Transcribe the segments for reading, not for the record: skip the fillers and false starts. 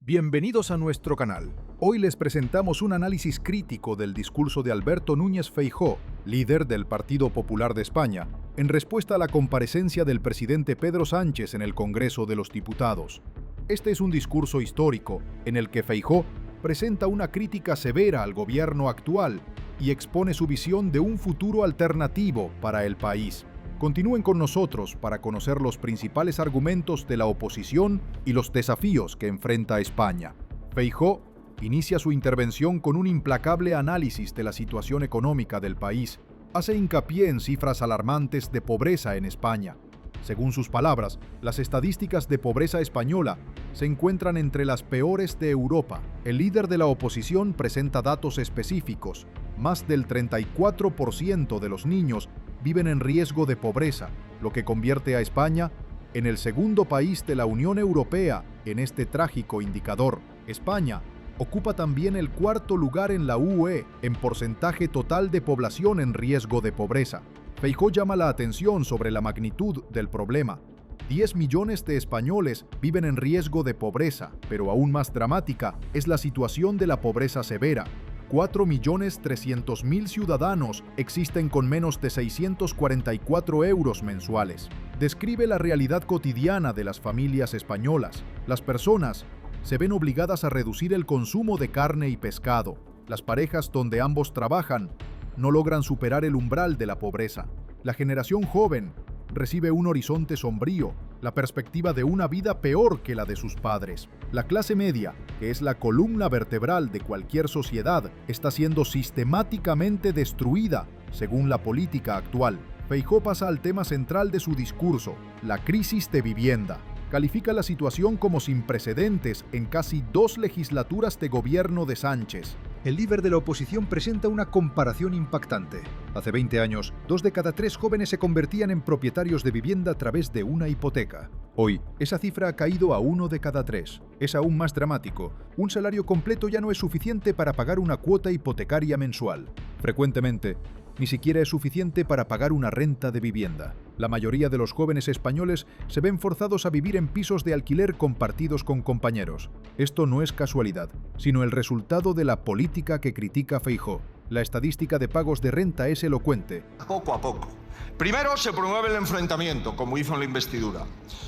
Bienvenidos a nuestro canal. Hoy les presentamos un análisis crítico del discurso de Alberto Núñez Feijóo, líder del Partido Popular de España, en respuesta a la comparecencia del presidente Pedro Sánchez en el Congreso de los Diputados. Este es un discurso histórico en el que Feijóo presenta una crítica severa al gobierno actual y expone su visión de un futuro alternativo para el país. Continúen con nosotros para conocer los principales argumentos de la oposición y los desafíos que enfrenta España. Feijóo inicia su intervención con un implacable análisis de la situación económica del país. Hace hincapié en cifras alarmantes de pobreza en España. Según sus palabras, las estadísticas de pobreza española se encuentran entre las peores de Europa. El líder de la oposición presenta datos específicos. Más del 34% de los niños viven en riesgo de pobreza, lo que convierte a España en el segundo país de la Unión Europea en este trágico indicador. España ocupa también el cuarto lugar en la UE en porcentaje total de población en riesgo de pobreza. Feijóo llama la atención sobre la magnitud del problema. 10 millones de españoles viven en riesgo de pobreza, pero aún más dramática es la situación de la pobreza severa. 4.300.000 ciudadanos existen con menos de 644 euros mensuales. Describe la realidad cotidiana de las familias españolas. Las personas se ven obligadas a reducir el consumo de carne y pescado. Las parejas donde ambos trabajan no logran superar el umbral de la pobreza. La generación joven recibe un horizonte sombrío, la perspectiva de una vida peor que la de sus padres. La clase media, que es la columna vertebral de cualquier sociedad, está siendo sistemáticamente destruida según la política actual. Feijóo pasa al tema central de su discurso, la crisis de vivienda. Califica la situación como sin precedentes en casi 2 legislaturas de gobierno de Sánchez. El líder de la oposición presenta una comparación impactante. Hace 20 años, 2 de cada 3 jóvenes se convertían en propietarios de vivienda a través de una hipoteca. Hoy, esa cifra ha caído a 1 de cada 3. Es aún más dramático. Un salario completo ya no es suficiente para pagar una cuota hipotecaria mensual. Frecuentemente, ni siquiera es suficiente para pagar una renta de vivienda. La mayoría de los jóvenes españoles se ven forzados a vivir en pisos de alquiler compartidos con compañeros. Esto no es casualidad, sino el resultado de la política que critica Feijóo. La estadística de pagos de renta es elocuente. Poco a poco. Primero se promueve el enfrentamiento, como hizo en la investidura.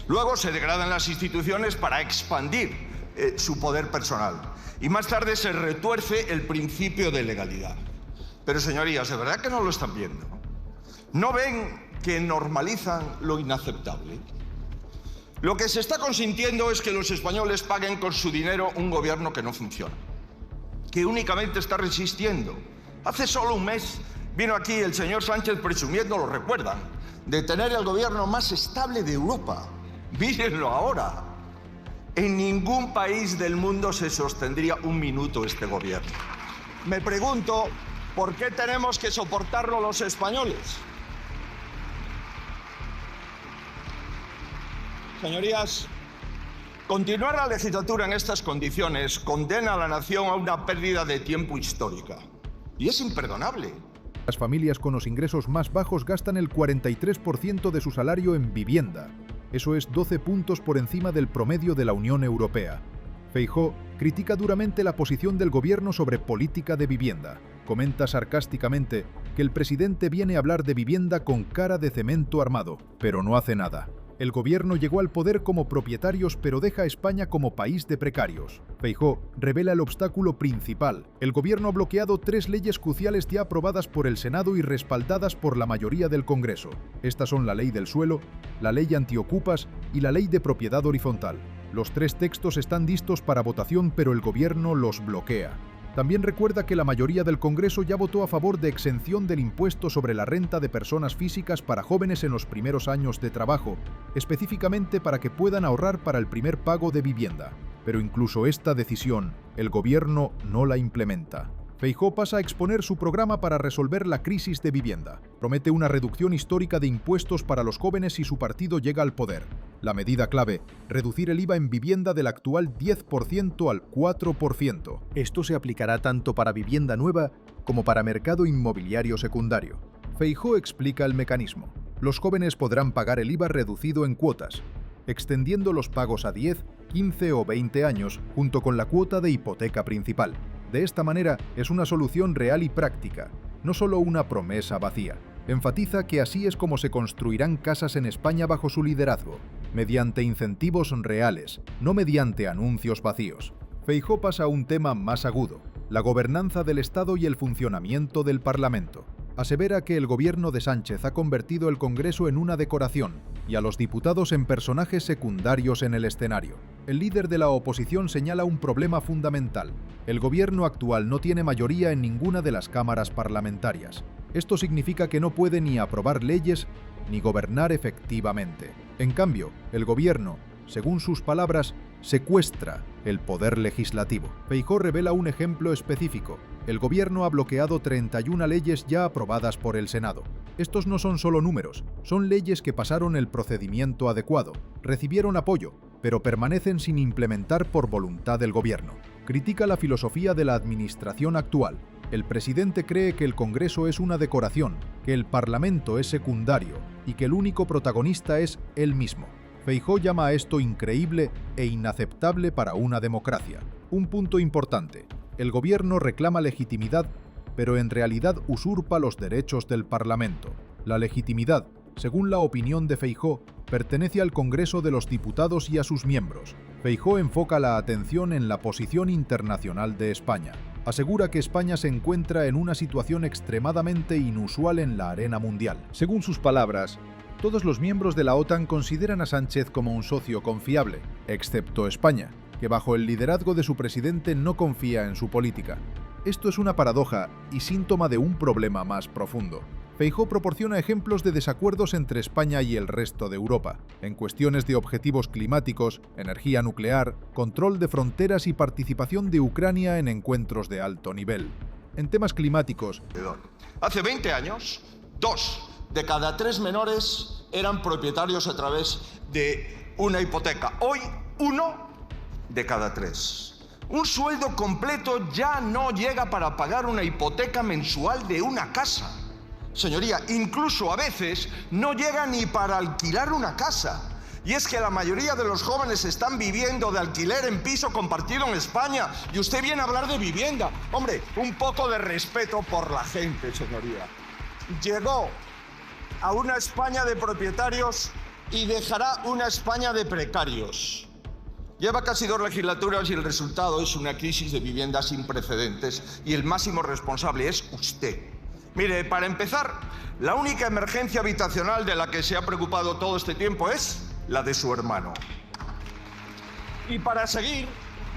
Luego se degradan las instituciones para expandir su poder personal. Y más tarde se retuerce el principio de legalidad. Pero señorías, ¿de verdad que no lo están viendo? ¿No ven que normalizan lo inaceptable? Lo que se está consintiendo es que los españoles paguen con su dinero un gobierno que no funciona, que únicamente está resistiendo. Hace solo un mes vino aquí el señor Sánchez presumiendo, lo recuerdan, de tener el gobierno más estable de Europa. Mírenlo ahora. En ningún país del mundo se sostendría un minuto este gobierno. Me pregunto, ¿por qué tenemos que soportarlo los españoles? Señorías, continuar la legislatura en estas condiciones condena a la nación a una pérdida de tiempo histórica. Y es imperdonable. Las familias con los ingresos más bajos gastan el 43% de su salario en vivienda. Eso es 12 puntos por encima del promedio de la Unión Europea. Feijóo critica duramente la posición del gobierno sobre política de vivienda. Comenta sarcásticamente que el presidente viene a hablar de vivienda con cara de cemento armado, pero no hace nada. El gobierno llegó al poder como propietarios, pero deja a España como país de precarios. Feijóo revela el obstáculo principal. El gobierno ha bloqueado 3 leyes cruciales ya aprobadas por el Senado y respaldadas por la mayoría del Congreso. Estas son la ley del suelo, la ley antiocupas y la ley de propiedad horizontal. Los 3 textos están listos para votación, pero el gobierno los bloquea. También recuerda que la mayoría del Congreso ya votó a favor de exención del impuesto sobre la renta de personas físicas para jóvenes en los primeros años de trabajo, específicamente para que puedan ahorrar para el primer pago de vivienda. Pero incluso esta decisión, el gobierno no la implementa. Feijóo pasa a exponer su programa para resolver la crisis de vivienda. Promete una reducción histórica de impuestos para los jóvenes si su partido llega al poder. La medida clave, reducir el IVA en vivienda del actual 10% al 4%. Esto se aplicará tanto para vivienda nueva como para mercado inmobiliario secundario. Feijóo explica el mecanismo. Los jóvenes podrán pagar el IVA reducido en cuotas. extendiendo los pagos a 10, 15 o 20 años junto con la cuota de hipoteca principal. De esta manera es una solución real y práctica, no solo una promesa vacía. Enfatiza que así es como se construirán casas en España bajo su liderazgo, mediante incentivos reales, no mediante anuncios vacíos. Feijóo pasa a un tema más agudo, la gobernanza del Estado y el funcionamiento del Parlamento. Asevera que el gobierno de Sánchez ha convertido el Congreso en una decoración y a los diputados en personajes secundarios en el escenario. El líder de la oposición señala un problema fundamental. El gobierno actual no tiene mayoría en ninguna de las cámaras parlamentarias. Esto significa que no puede ni aprobar leyes ni gobernar efectivamente. En cambio, el gobierno, según sus palabras, secuestra el poder legislativo. Feijóo revela un ejemplo específico. El gobierno ha bloqueado 31 leyes ya aprobadas por el Senado. Estos no son solo números, son leyes que pasaron el procedimiento adecuado, recibieron apoyo, pero permanecen sin implementar por voluntad del gobierno. Critica la filosofía de la administración actual. El presidente cree que el Congreso es una decoración, que el Parlamento es secundario y que el único protagonista es él mismo. Feijóo llama a esto increíble e inaceptable para una democracia. Un punto importante: el gobierno reclama legitimidad, pero en realidad usurpa los derechos del Parlamento. La legitimidad, según la opinión de Feijóo, pertenece al Congreso de los Diputados y a sus miembros. Feijóo enfoca la atención en la posición internacional de España. Asegura que España se encuentra en una situación extremadamente inusual en la arena mundial. Según sus palabras, todos los miembros de la OTAN consideran a Sánchez como un socio confiable, excepto España, que bajo el liderazgo de su presidente no confía en su política. Esto es una paradoja y síntoma de un problema más profundo. Feijóo proporciona ejemplos de desacuerdos entre España y el resto de Europa, en cuestiones de objetivos climáticos, energía nuclear, control de fronteras y participación de Ucrania en encuentros de alto nivel. En temas climáticos, hace 20 años, 2 de cada 3 menores eran propietarios a través de una hipoteca. Hoy, 1 de cada 3. Un sueldo completo ya no llega para pagar una hipoteca mensual de una casa. Señoría, incluso a veces no llega ni para alquilar una casa. Y es que la mayoría de los jóvenes están viviendo de alquiler en piso compartido en España. Y usted viene a hablar de vivienda. Hombre, un poco de respeto por la gente, señoría. Llegó a una España de propietarios y dejará una España de precarios. Lleva casi 2 legislaturas y el resultado es una crisis de vivienda sin precedentes. Y el máximo responsable es usted. Mire, para empezar, la única emergencia habitacional de la que se ha preocupado todo este tiempo es la de su hermano. Y para seguir,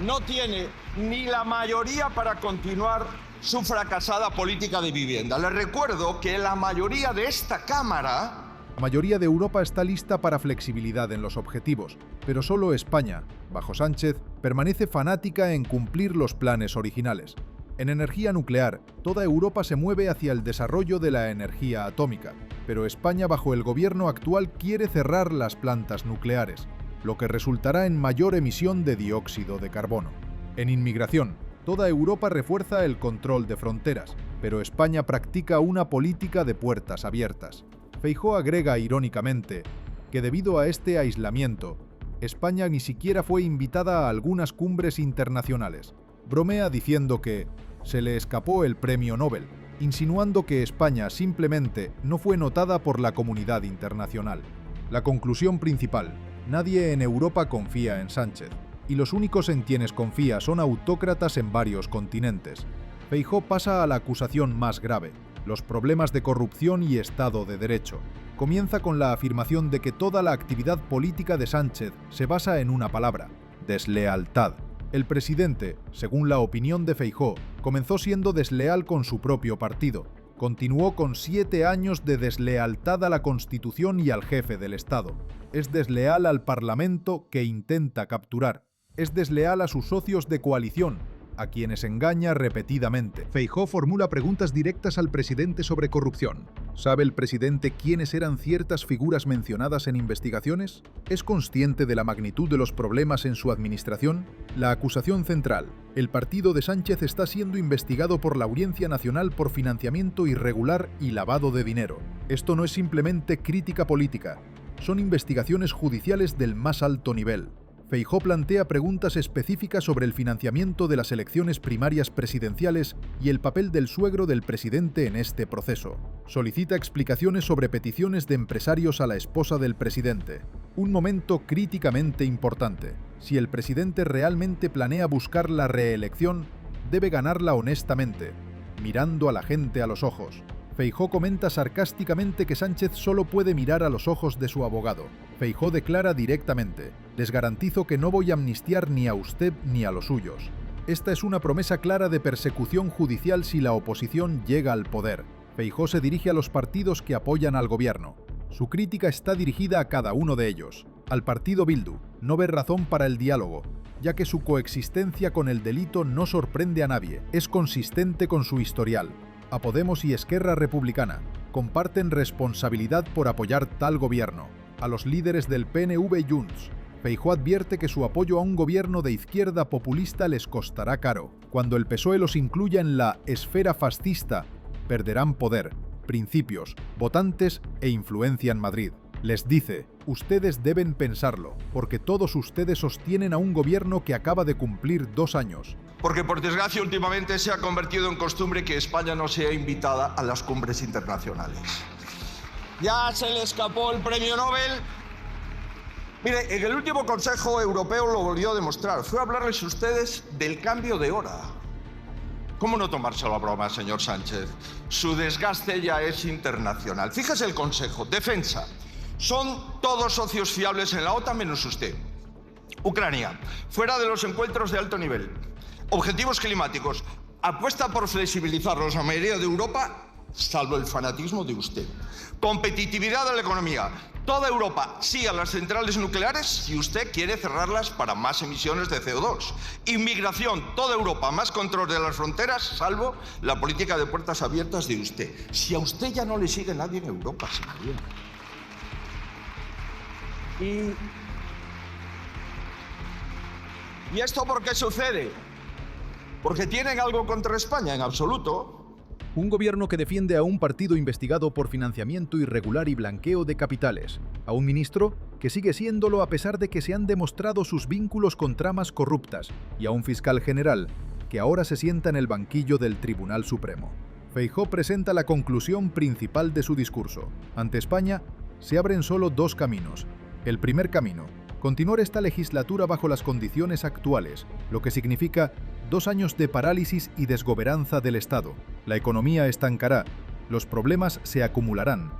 no tiene ni la mayoría para continuar su fracasada política de vivienda. Les recuerdo que la mayoría de esta Cámara... La mayoría de Europa está lista para flexibilidad en los objetivos, pero solo España, bajo Sánchez, permanece fanática en cumplir los planes originales. En energía nuclear, toda Europa se mueve hacia el desarrollo de la energía atómica, pero España bajo el gobierno actual quiere cerrar las plantas nucleares, lo que resultará en mayor emisión de dióxido de carbono. En inmigración, toda Europa refuerza el control de fronteras, pero España practica una política de puertas abiertas. Feijóo agrega irónicamente que debido a este aislamiento, España ni siquiera fue invitada a algunas cumbres internacionales. Bromea diciendo que se le escapó el premio Nobel, insinuando que España simplemente no fue notada por la comunidad internacional. La conclusión principal: nadie en Europa confía en Sánchez, y los únicos en quienes confía son autócratas en varios continentes. Feijóo pasa a la acusación más grave: los problemas de corrupción y Estado de Derecho. Comienza con la afirmación de que toda la actividad política de Sánchez se basa en una palabra: deslealtad. El presidente, según la opinión de Feijóo, comenzó siendo desleal con su propio partido. Continuó con 7 años de deslealtad a la Constitución y al jefe del Estado. Es desleal al Parlamento que intenta capturar. Es desleal a sus socios de coalición, a quienes engaña repetidamente. Feijóo formula preguntas directas al presidente sobre corrupción. ¿Sabe el presidente quiénes eran ciertas figuras mencionadas en investigaciones? ¿Es consciente de la magnitud de los problemas en su administración? La acusación central: el partido de Sánchez está siendo investigado por la Audiencia Nacional por financiamiento irregular y lavado de dinero. Esto no es simplemente crítica política, son investigaciones judiciales del más alto nivel. Feijóo plantea preguntas específicas sobre el financiamiento de las elecciones primarias presidenciales y el papel del suegro del presidente en este proceso. Solicita explicaciones sobre peticiones de empresarios a la esposa del presidente. Un momento críticamente importante. Si el presidente realmente planea buscar la reelección, debe ganarla honestamente, mirando a la gente a los ojos. Feijóo comenta sarcásticamente que Sánchez solo puede mirar a los ojos de su abogado. Feijóo declara directamente: «Les garantizo que no voy a amnistiar ni a usted ni a los suyos». Esta es una promesa clara de persecución judicial si la oposición llega al poder. Feijóo se dirige a los partidos que apoyan al gobierno. Su crítica está dirigida a cada uno de ellos. Al partido Bildu no ve razón para el diálogo, ya que su coexistencia con el delito no sorprende a nadie, es consistente con su historial. A Podemos y Esquerra Republicana comparten responsabilidad por apoyar tal gobierno. A los líderes del PNV y Junts, Feijóo advierte que su apoyo a un gobierno de izquierda populista les costará caro. Cuando el PSOE los incluya en la esfera fascista, perderán poder, principios, votantes e influencia en Madrid. Les dice: ustedes deben pensarlo, porque todos ustedes sostienen a un gobierno que acaba de cumplir 2 años. Porque por desgracia últimamente se ha convertido en costumbre que España no sea invitada a las cumbres internacionales. Ya se le escapó el premio Nobel. Mire, en el último Consejo Europeo lo volvió a demostrar. Fue a hablarles a ustedes del cambio de hora. ¿Cómo no tomárselo a broma, señor Sánchez? Su desgaste ya es internacional. Fíjese el Consejo. Defensa. Son todos socios fiables en la OTAN menos usted. Ucrania. Fuera de los encuentros de alto nivel. Objetivos climáticos. Apuesta por flexibilizarlos la mayoría de Europa, salvo el fanatismo de usted. Competitividad de la economía. Toda Europa sí a las centrales nucleares si usted quiere cerrarlas para más emisiones de CO2. Inmigración. Toda Europa más control de las fronteras, salvo la política de puertas abiertas de usted. Si a usted ya no le sigue nadie en Europa, señoría. ¿Y esto por qué sucede? ¿Porque tienen algo contra España? En absoluto. Un gobierno que defiende a un partido investigado por financiamiento irregular y blanqueo de capitales, a un ministro que sigue siéndolo a pesar de que se han demostrado sus vínculos con tramas corruptas, y a un fiscal general que ahora se sienta en el banquillo del Tribunal Supremo. Feijóo presenta la conclusión principal de su discurso. Ante España se abren solo 2 caminos. El primer camino: continuar esta legislatura bajo las condiciones actuales, lo que significa 2 años de parálisis y desgobernanza del Estado. La economía estancará, los problemas se acumularán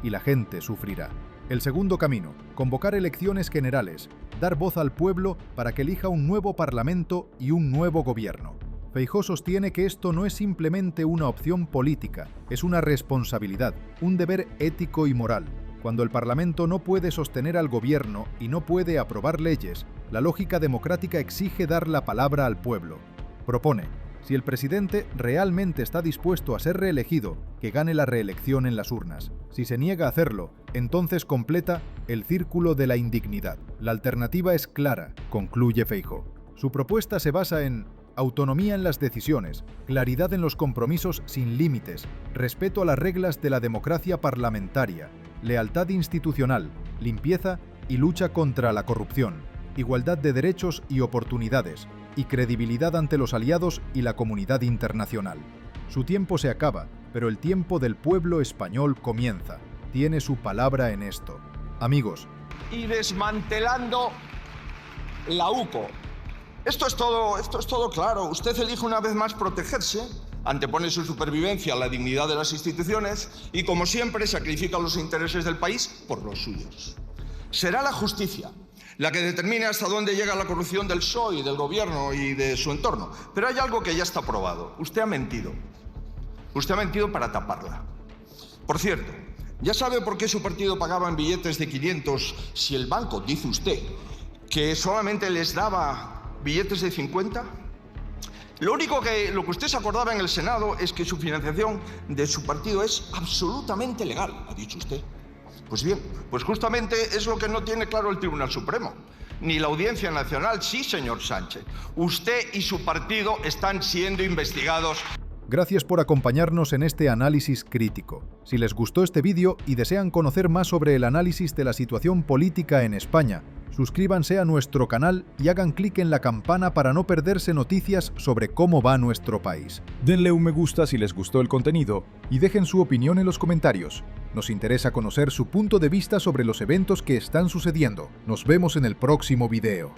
y la gente sufrirá. El segundo camino: convocar elecciones generales, dar voz al pueblo para que elija un nuevo parlamento y un nuevo gobierno. Feijóo sostiene que esto no es simplemente una opción política, es una responsabilidad, un deber ético y moral. Cuando el Parlamento no puede sostener al gobierno y no puede aprobar leyes, la lógica democrática exige dar la palabra al pueblo. Propone: si el presidente realmente está dispuesto a ser reelegido, que gane la reelección en las urnas. Si se niega a hacerlo, entonces completa el círculo de la indignidad. La alternativa es clara, concluye Feijóo. Su propuesta se basa en autonomía en las decisiones, claridad en los compromisos sin límites, respeto a las reglas de la democracia parlamentaria, lealtad institucional, limpieza y lucha contra la corrupción, igualdad de derechos y oportunidades, y credibilidad ante los aliados y la comunidad internacional. Su tiempo se acaba, pero el tiempo del pueblo español comienza. Tiene su palabra en esto. Amigos. Y desmantelando la UCO. Esto es todo claro. Usted elige una vez más protegerse, antepone su supervivencia a la dignidad de las instituciones y, como siempre, sacrifica los intereses del país por los suyos. Será la justicia la que determine hasta dónde llega la corrupción del PSOE, del gobierno y de su entorno. Pero hay algo que ya está probado. Usted ha mentido. Usted ha mentido para taparla. Por cierto, ¿ya sabe por qué su partido pagaba en billetes de 500 si el banco, dice usted, que solamente les daba billetes de 50? Lo que usted se acordaba en el Senado es que su financiación de su partido es absolutamente legal, ha dicho usted. Pues bien, pues justamente es lo que no tiene claro el Tribunal Supremo, ni la Audiencia Nacional. Sí, señor Sánchez, usted y su partido están siendo investigados. Gracias por acompañarnos en este análisis crítico. Si les gustó este vídeo y desean conocer más sobre el análisis de la situación política en España, suscríbanse a nuestro canal y hagan clic en la campana para no perderse noticias sobre cómo va nuestro país. Denle un me gusta si les gustó el contenido y dejen su opinión en los comentarios. Nos interesa conocer su punto de vista sobre los eventos que están sucediendo. Nos vemos en el próximo video.